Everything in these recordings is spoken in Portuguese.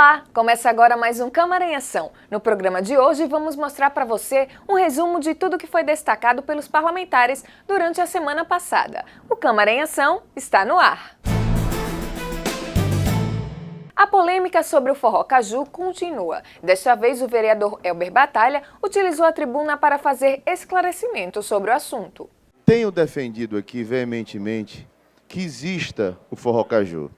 Olá! Começa agora mais um Câmara em Ação. No programa de hoje vamos mostrar para você um resumo de tudo que foi destacado pelos parlamentares durante a semana passada. O Câmara em Ação está no ar. A polêmica sobre o Forró Caju continua. Desta vez, o vereador Elber Batalha utilizou a tribuna para fazer esclarecimentos sobre o assunto. Tenho defendido aqui veementemente que exista o Forró Caju.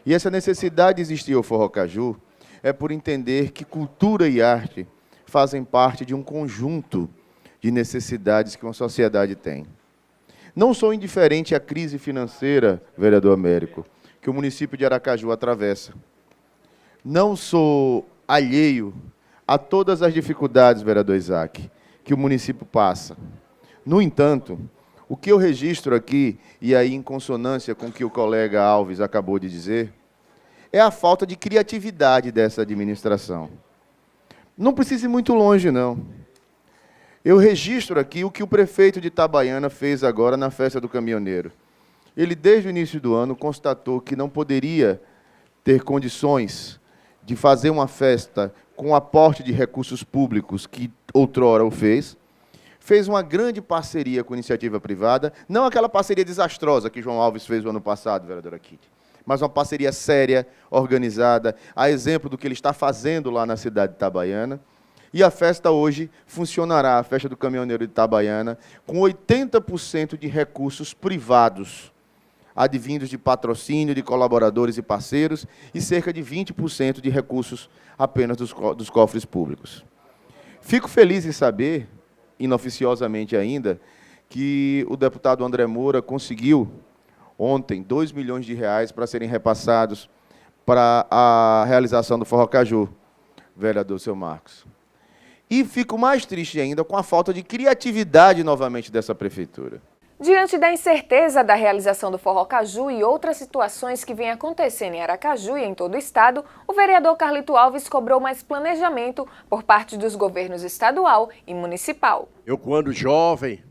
E essa necessidade de existir o Forró Caju é por entender que cultura e arte fazem parte de um conjunto de necessidades que uma sociedade tem. Não sou indiferente à crise financeira, vereador Américo, que o município de Aracaju atravessa. Não sou alheio a todas as dificuldades, vereador Isaac, que o município passa. No entanto, o que eu registro aqui, e aí em consonância com o que o colega Alves acabou de dizer, é a falta de criatividade dessa administração. Não precisa ir muito longe, não. Eu registro aqui o que o prefeito de Itabaiana fez agora na festa do caminhoneiro. Ele, desde o início do ano, constatou que não poderia ter condições de fazer uma festa com aporte de recursos públicos que outrora o fez uma grande parceria com a iniciativa privada, não aquela parceria desastrosa que João Alves fez no ano passado, vereadora Kitty, mas uma parceria séria, organizada, a exemplo do que ele está fazendo lá na cidade de Itabaiana. E a festa hoje funcionará, a festa do caminhoneiro de Itabaiana, com 80% de recursos privados, advindos de patrocínio, de colaboradores e parceiros, e cerca de 20% de recursos apenas dos cofres públicos. Fico feliz em saber, inoficiosamente ainda, que o deputado André Moura conseguiu, ontem, 2 milhões de reais para serem repassados para a realização do Forró Caju, vereador seu Marcos. E fico mais triste ainda com a falta de criatividade novamente dessa prefeitura. Diante da incerteza da realização do Forró Caju e outras situações que vêm acontecendo em Aracaju e em todo o estado, o vereador Carlito Alves cobrou mais planejamento por parte dos governos estadual e municipal. Eu, quando jovem,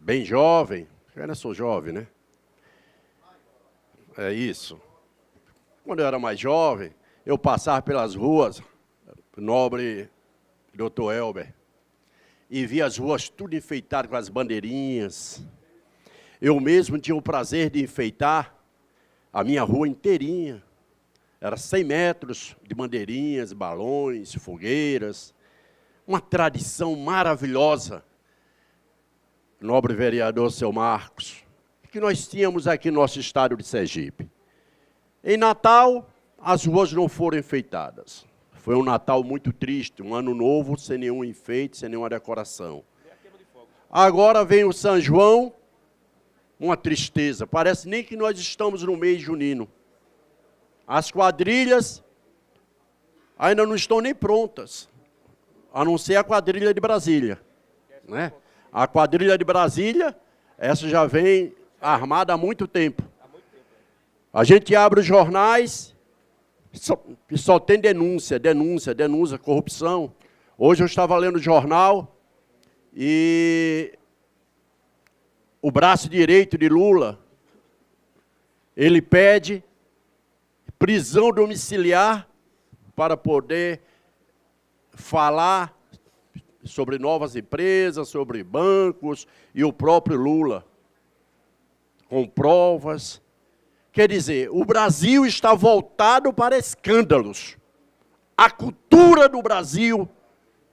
bem jovem, eu ainda sou jovem, né? É isso. Quando eu era mais jovem, eu passava pelas ruas, nobre doutor Elber, e via as ruas tudo enfeitadas com as bandeirinhas. Eu mesmo tinha o prazer de enfeitar a minha rua inteirinha. Era 100 metros de bandeirinhas, balões, fogueiras. Uma tradição maravilhosa, nobre vereador seu Marcos, que nós tínhamos aqui no nosso estado de Sergipe. Em Natal, as ruas não foram enfeitadas. Foi um Natal muito triste, um ano novo sem nenhum enfeite, sem nenhuma decoração. Agora vem o São João, uma tristeza, parece nem que nós estamos no mês junino. As quadrilhas ainda não estão nem prontas, a não ser a quadrilha de Brasília, né? A quadrilha de Brasília, essa já vem armada há muito tempo. A gente abre os jornais e só tem denúncia, corrupção. Hoje eu estava lendo o jornal e o braço direito de Lula, ele pede prisão domiciliar para poder falar sobre novas empresas, sobre bancos, e o próprio Lula, com provas. Quer dizer, o Brasil está voltado para escândalos. A cultura do Brasil,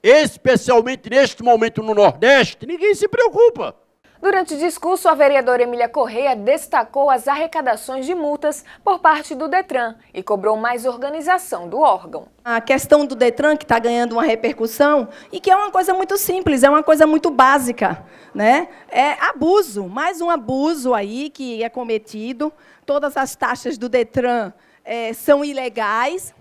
especialmente neste momento no Nordeste, ninguém se preocupa. Durante o discurso, a vereadora Emília Correia destacou as arrecadações de multas por parte do Detran e cobrou mais organização do órgão. A questão do Detran, que está ganhando uma repercussão, e que é uma coisa muito simples, é uma coisa muito básica, né? É abuso, mais um abuso aí que é cometido. Todas as taxas do Detran são ilegais.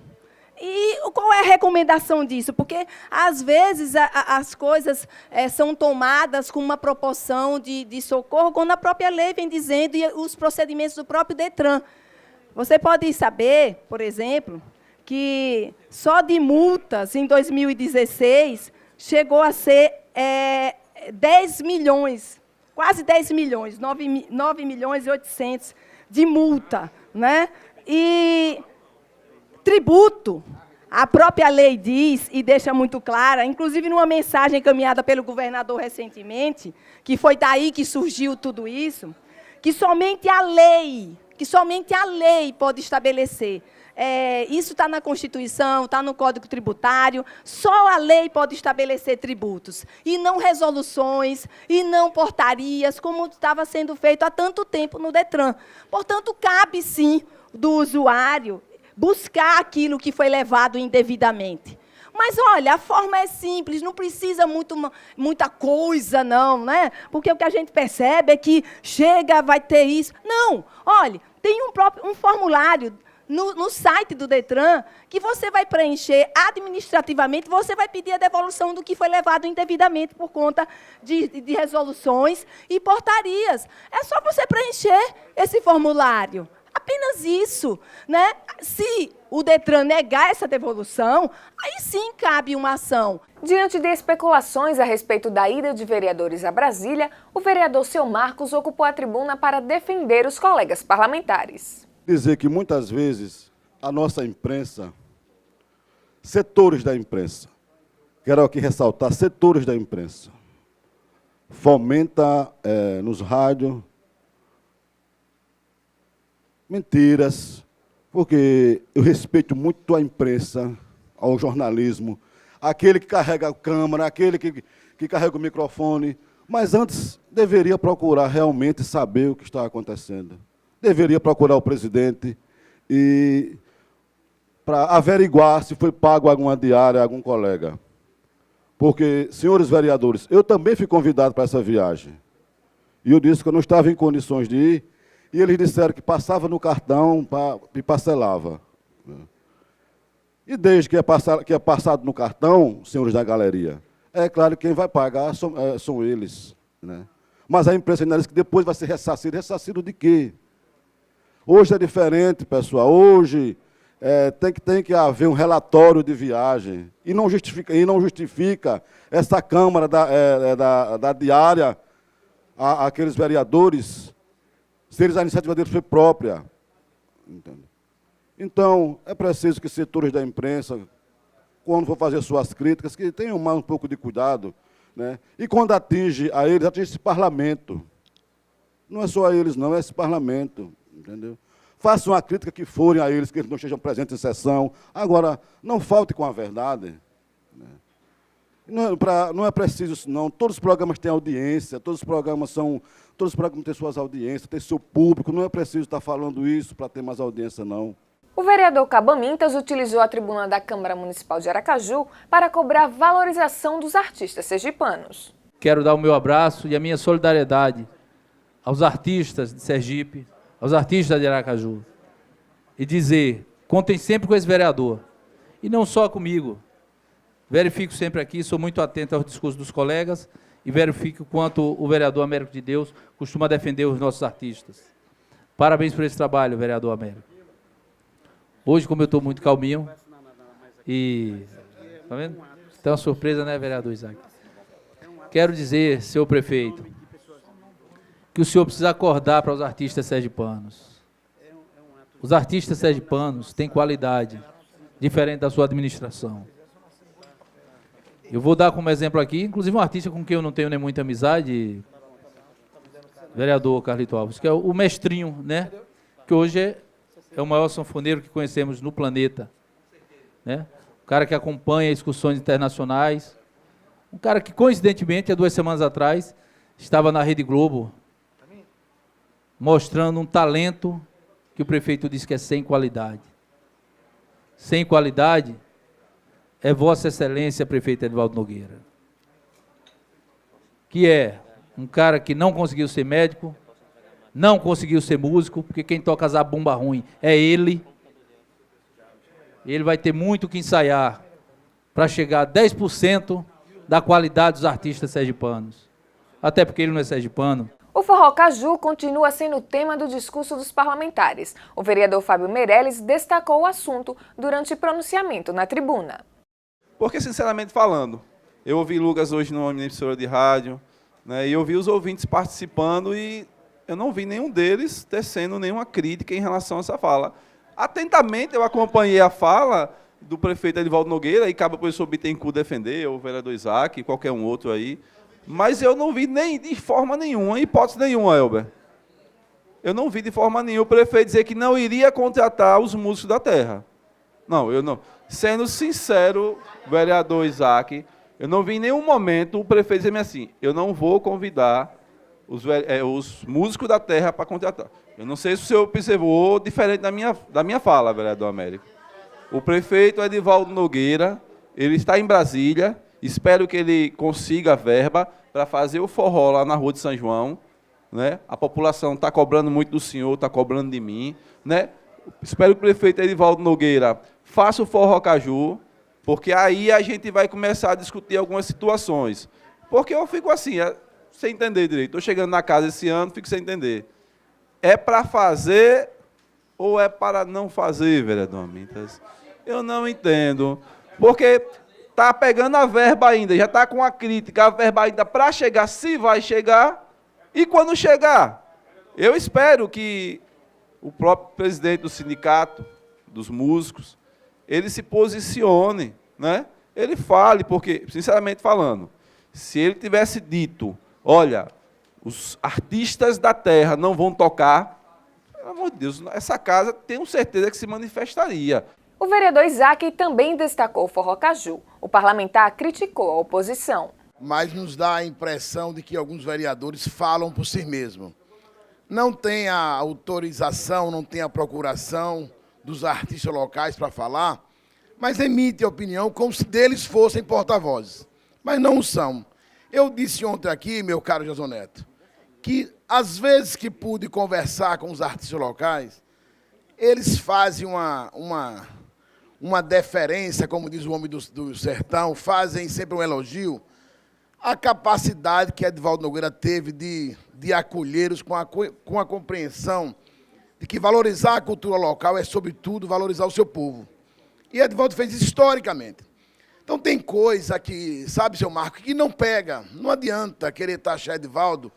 E qual é a recomendação disso? Porque, às vezes, as coisas são tomadas com uma proporção de socorro, quando a própria lei vem dizendo, e os procedimentos do próprio Detran. Você pode saber, por exemplo, que só de multas, em 2016, chegou a ser 10 milhões, quase 10 milhões, 9 milhões e 800 de multa, né? E tributo, A própria lei diz, e deixa muito clara, inclusive numa mensagem encaminhada pelo governador recentemente, que foi daí que surgiu tudo isso, que somente a lei pode estabelecer. Isso está na Constituição, está no Código Tributário, só a lei pode estabelecer tributos, e não resoluções, e não portarias, como estava sendo feito há tanto tempo no DETRAN. Portanto, cabe sim do usuário buscar aquilo que foi levado indevidamente. Mas, olha, a forma é simples, não precisa muita coisa, não, né? Porque o que a gente percebe é que chega, vai ter isso. Não, olha, tem um formulário no site do DETRAN que você vai preencher administrativamente, você vai pedir a devolução do que foi levado indevidamente por conta de resoluções e portarias. É só você preencher esse formulário. Apenas isso, né? Se o DETRAN negar essa devolução, aí sim cabe uma ação. Diante de especulações a respeito da ida de vereadores a Brasília, o vereador Seu Marcos ocupou a tribuna para defender os colegas parlamentares. Dizer que muitas vezes a nossa imprensa, setores da imprensa, quero aqui ressaltar, setores da imprensa, fomenta nos rádios, mentiras, porque eu respeito muito a imprensa, ao jornalismo, aquele que carrega a câmera, aquele que carrega o microfone, mas antes deveria procurar realmente saber o que está acontecendo. Deveria procurar o presidente para averiguar se foi pago alguma diária a algum colega. Porque, senhores vereadores, eu também fui convidado para essa viagem. E eu disse que eu não estava em condições de ir, e eles disseram que passava no cartão e parcelava. E desde que é passado no cartão, senhores da galeria, é claro que quem vai pagar são eles. Né? Mas a imprensa ainda diz que depois vai ser ressarcido. Ressarcido de quê? Hoje é diferente, pessoal. Hoje tem que haver um relatório de viagem. E não justifica essa Câmara da diária àqueles vereadores, se eles a iniciativa deles foi própria. Entende? Então, é preciso que setores da imprensa, quando for fazer suas críticas, que tenham mais um pouco de cuidado. Né? E quando atinge a eles, atinge esse parlamento. Não é só a eles, não, é esse parlamento. Entendeu? Façam a crítica que forem a eles, que eles não estejam presentes em sessão. Agora, não falte com a verdade. Né? Não é preciso isso, não. Todos os programas têm audiência, todos os programas têm suas audiências, têm seu público. Não é preciso estar falando isso para ter mais audiência, não. O vereador Cabamintas utilizou a tribuna da Câmara Municipal de Aracaju para cobrar valorização dos artistas sergipanos. Quero dar o meu abraço e a minha solidariedade aos artistas de Sergipe, aos artistas de Aracaju, e dizer, contem sempre com esse vereador, e não só comigo. Verifico sempre aqui, sou muito atento aos discursos dos colegas, e verifico quanto o vereador Américo de Deus costuma defender os nossos artistas. Parabéns por esse trabalho, vereador Américo. Hoje, como eu estou muito calminho, tá vendo? Tem uma surpresa, né, vereador Isaac? Quero dizer, senhor prefeito, que o senhor precisa acordar para os artistas sergipanos. Os artistas sergipanos têm qualidade, diferente da sua administração. Eu vou dar como exemplo aqui, inclusive um artista com quem eu não tenho nem muita amizade, vereador Carlito Alves, que é o Mestrinho, né? Que hoje é o maior sanfoneiro que conhecemos no planeta. Né? Um cara que acompanha excursões internacionais. Um cara que, coincidentemente, há 2 semanas atrás, estava na Rede Globo, mostrando um talento que o prefeito disse que é sem qualidade. Sem qualidade é Vossa Excelência, prefeito Edivaldo Nogueira. Que é um cara que não conseguiu ser médico, não conseguiu ser músico, porque quem toca zabumba ruim é ele. Ele vai ter muito que ensaiar para chegar a 10% da qualidade dos artistas sergipanos. Até porque ele não é sergipano. O Forró Caju continua sendo o tema do discurso dos parlamentares. O vereador Fábio Meirelles destacou o assunto durante o pronunciamento na tribuna. Porque, sinceramente falando, eu ouvi Lucas hoje numa emissora de rádio, né, e eu vi os ouvintes participando e eu não vi nenhum deles tecendo nenhuma crítica em relação a essa fala. Atentamente eu acompanhei a fala do prefeito Edivaldo Nogueira, e cabe ao professor Bittencourt defender, ou o vereador Isaac, qualquer um outro aí. Mas eu não vi nem de forma nenhuma, hipótese nenhuma, Elber. Eu não vi de forma nenhuma o prefeito dizer que não iria contratar os músicos da terra. Não, eu não. Sendo sincero, vereador Isaac, eu não vi em nenhum momento o prefeito dizer assim, eu não vou convidar os músicos da terra para contratar. Eu não sei se o senhor observou diferente da minha fala, vereador Américo. O prefeito Edivaldo Nogueira, ele está em Brasília, espero que ele consiga a verba para fazer o forró lá na Rua de São João, né? A população está cobrando muito do senhor, está cobrando de mim, né? Espero que o prefeito Edivaldo Nogueira faça o forró caju, porque aí a gente vai começar a discutir algumas situações. Porque eu fico assim, sem entender direito. Estou chegando na casa esse ano, fico sem entender. É para fazer ou é para não fazer, vereador Amintas? Eu não entendo. Porque está pegando a verba ainda, já está com a crítica, a verba ainda para chegar, se vai chegar, e quando chegar. Eu espero que o próprio presidente do sindicato, dos músicos, ele se posicione, né? Ele fale, porque, sinceramente falando, se ele tivesse dito, olha, os artistas da terra não vão tocar, pelo amor de Deus, essa casa tenho certeza que se manifestaria. O vereador Isaac também destacou o forró caju. O parlamentar criticou a oposição. Mas nos dá a impressão de que alguns vereadores falam por si mesmos. Não tem a autorização, não tem a procuração dos artistas locais para falar, mas emite a opinião como se deles fossem porta-vozes. Mas não são. Eu disse ontem aqui, meu caro Jason Neto, que às vezes que pude conversar com os artistas locais, eles fazem uma deferência, como diz o homem do sertão, fazem sempre um elogio, a capacidade que Edivaldo Nogueira teve de acolhê-los com a compreensão de que valorizar a cultura local é, sobretudo, valorizar o seu povo. E Edivaldo fez isso historicamente. Então, tem coisa que, sabe, seu Marco, que não pega. Não adianta querer taxar Edivaldo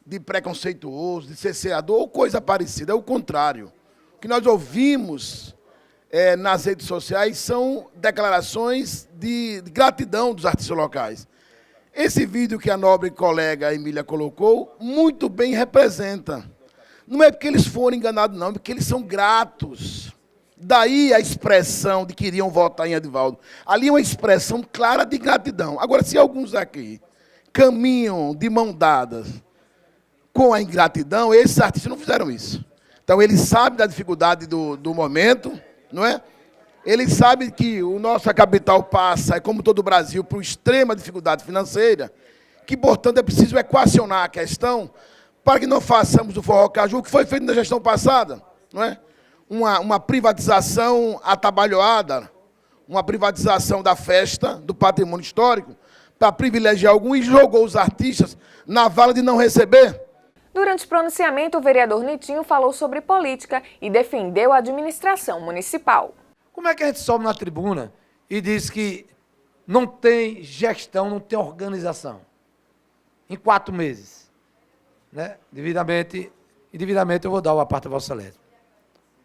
de preconceituoso, de cesseador ou coisa parecida. É o contrário. O que nós ouvimos nas redes sociais são declarações de gratidão dos artistas locais. Esse vídeo que a nobre colega Emília colocou, muito bem representa. Não é porque eles foram enganados, não, é porque eles são gratos. Daí a expressão de que iriam votar em Edivaldo. Ali é uma expressão clara de gratidão. Agora, se alguns aqui caminham de mão dadas com a ingratidão, esses artistas não fizeram isso. Então, eles sabem da dificuldade do momento, não é? Eles sabem que a nossa capital passa, como todo o Brasil, por extrema dificuldade financeira, que, portanto, é preciso equacionar a questão para que não façamos do forró caju, que foi feito na gestão passada, não é? Uma privatização atabalhoada, uma privatização da festa, do patrimônio histórico, para privilegiar algum e jogou os artistas na vala de não receber. Durante o pronunciamento, o vereador Nitinho falou sobre política e defendeu a administração municipal. Como é que a gente sobe na tribuna e diz que não tem gestão, não tem organização? Em 4 meses. Né? Devidamente eu vou dar o aparta Vossa Excelência.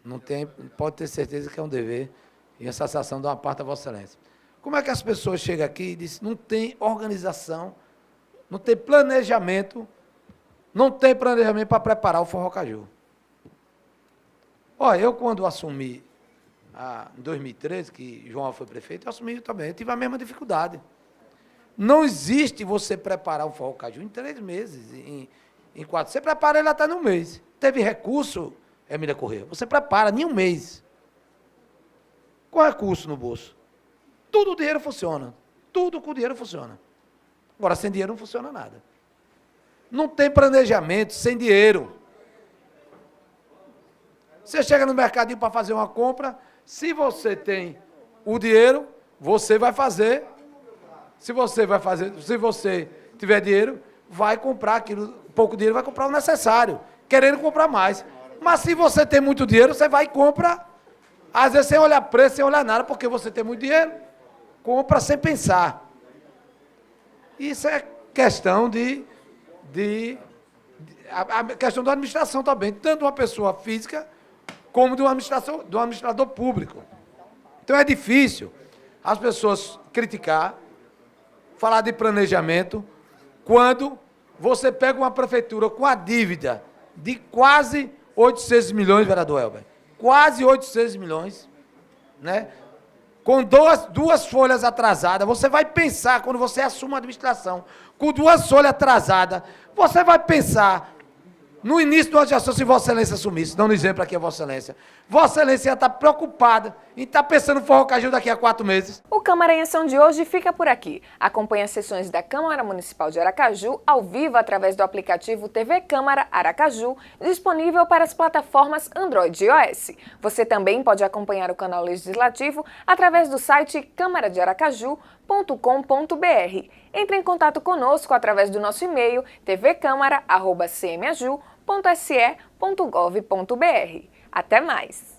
Não tem, pode ter certeza que é um dever e essa sensação de uma parte a Vossa Excelência. Como é que as pessoas chegam aqui e dizem não tem organização, não tem planejamento, para preparar o forró caju? Olha, eu quando assumi, em 2013, que João foi prefeito, eu assumi também, eu tive a mesma dificuldade. Não existe você preparar o forró caju em 3 meses, em 4. Você prepara ele até no mês. Teve recurso, Emília Corrêa, você prepara em 1 mês. Com recurso no bolso. Tudo o dinheiro funciona. Tudo com o dinheiro funciona. Agora, sem dinheiro não funciona nada. Não tem planejamento sem dinheiro. Você chega no mercadinho para fazer uma compra, se você tem o dinheiro, você vai fazer. Se você tiver dinheiro, vai comprar aquilo, pouco dinheiro, vai comprar o necessário, querendo comprar mais. Mas se você tem muito dinheiro, você vai e compra, às vezes sem olhar preço, sem olhar nada, porque você tem muito dinheiro, compra sem pensar. Isso é questão a questão da administração também, tanto de uma pessoa física, como de um administrador público. Então é difícil as pessoas criticar, falar de planejamento, quando você pega uma prefeitura com a dívida de quase 800 milhões, vereador Elber, quase 800 milhões, né? Com duas folhas atrasadas, você vai pensar, quando você assume a administração, com 2 folhas atrasadas, você vai pensar no início do ano de gestão, se Vossa Excelência assumisse, dando exemplo aqui a Vossa Excelência, Vossa Excelência ia estar preocupada em estar pensando no Forró Caju daqui a 4 meses. O Câmara em Ação de hoje fica por aqui. Acompanhe as sessões da Câmara Municipal de Aracaju ao vivo através do aplicativo TV Câmara Aracaju, disponível para as plataformas Android e iOS. Você também pode acompanhar o canal Legislativo através do site câmaradearacaju.com.br. Entre em contato conosco através do nosso e-mail tvcamara@cmaju.se.gov.br. Até mais!